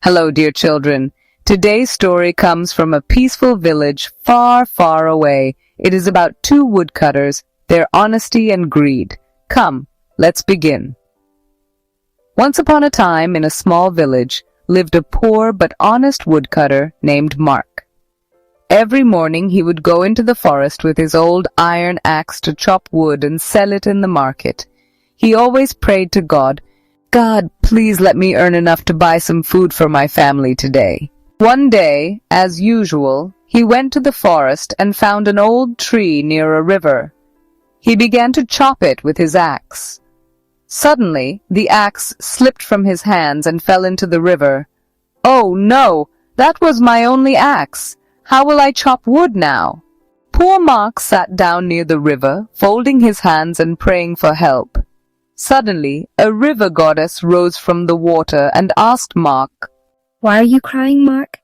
Hello, dear children. Today's story comes from a peaceful village far, far away. It is about two woodcutters, their honesty and greed. Come, let's begin. Once upon a time, in a small village, lived a poor but honest woodcutter named Mark. Every morning he would go into the forest with his old iron axe to chop wood and sell it in the market. He always prayed to God, "God, please let me earn enough to buy some food for my family today." One day, as usual, he went to the forest and found an old tree near a river. He began to chop it with his axe. Suddenly, the axe slipped from his hands and fell into the river. "Oh no, that was my only axe. How will I chop wood now?" Poor Mark sat down near the river, folding his hands and praying for help. Suddenly, a river goddess rose from the water and asked Mark. "Why are you crying, Mark?"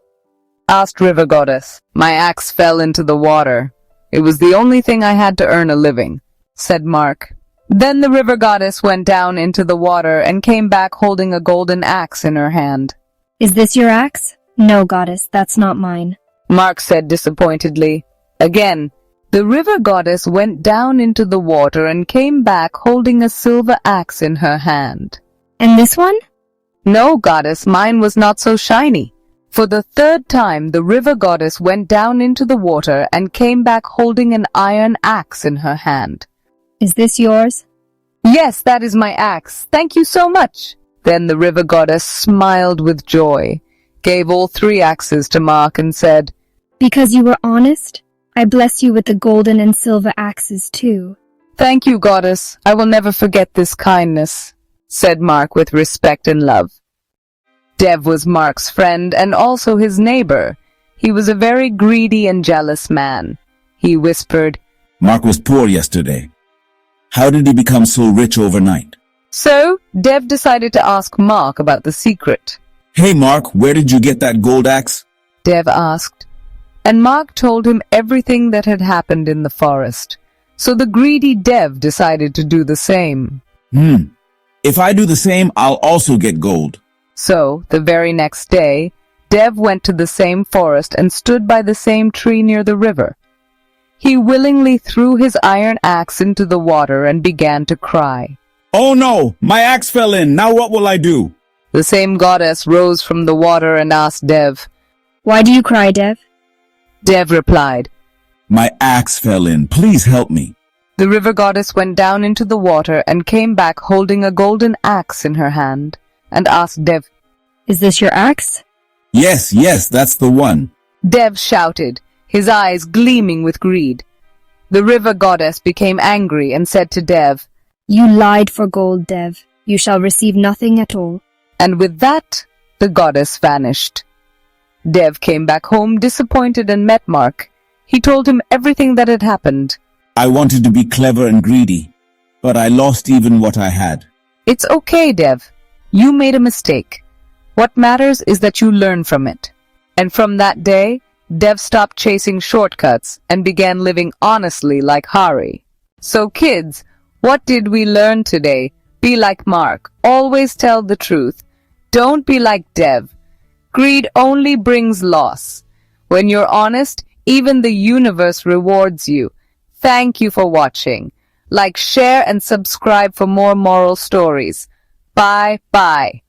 Asked River Goddess. "My axe fell into the water. It was the only thing I had to earn a living," said Mark. Then the River Goddess went down into the water and came back holding a golden axe in her hand. "Is this your axe?" "No, goddess, that's not mine." Mark said disappointedly. Again, the River Goddess went down into the water and came back holding a silver axe in her hand. "And this one?" "No, Goddess, mine was not so shiny." For the third time, the River Goddess went down into the water and came back holding an iron axe in her hand. "Is this yours?" "Yes, that is my axe. Thank you so much." Then the River Goddess smiled with joy, gave all three axes to Mark and said, "Because you were honest, I bless you with the golden and silver axes too." "Thank you, Goddess. I will never forget this kindness," said Mark with respect and love. Dev was Mark's friend and also his neighbor. He was a very greedy and jealous man. He whispered, "Mark was poor yesterday. How did he become so rich overnight?" So Dev decided to ask Mark about the secret. "Hey Mark, where did you get that gold axe?" Dev asked, and Mark told him everything that had happened in the forest. So the greedy Dev decided to do the same. If I do the same, I'll also get gold." So, the very next day, Dev went to the same forest and stood by the same tree near the river. He willingly threw his iron axe into the water and began to cry. "Oh no, my axe fell in. Now what will I do?" The same goddess rose from the water and asked Dev. "Why do you cry, Dev?" Dev replied, "My axe fell in. Please help me." The river goddess went down into the water and came back holding a golden axe in her hand and asked Dev. "Is this your axe?" Yes, that's the one." Dev shouted, his eyes gleaming with greed. The river goddess became angry and said to Dev, "You lied for gold, Dev. You shall receive nothing at all." And with that, the goddess vanished. Dev came back home disappointed and met Mark. He told him everything that had happened. "I wanted to be clever and greedy, but I lost even what I had." "It's okay, Dev. You made a mistake. What matters is that you learn from it." And from that day, Dev stopped chasing shortcuts and began living honestly like Hari. So kids, what did we learn today? Be like Mark. Always tell the truth. Don't be like Dev. Greed only brings loss. When you're honest, even the universe rewards you. Thank you for watching. Like, share, and subscribe for more moral stories. Bye.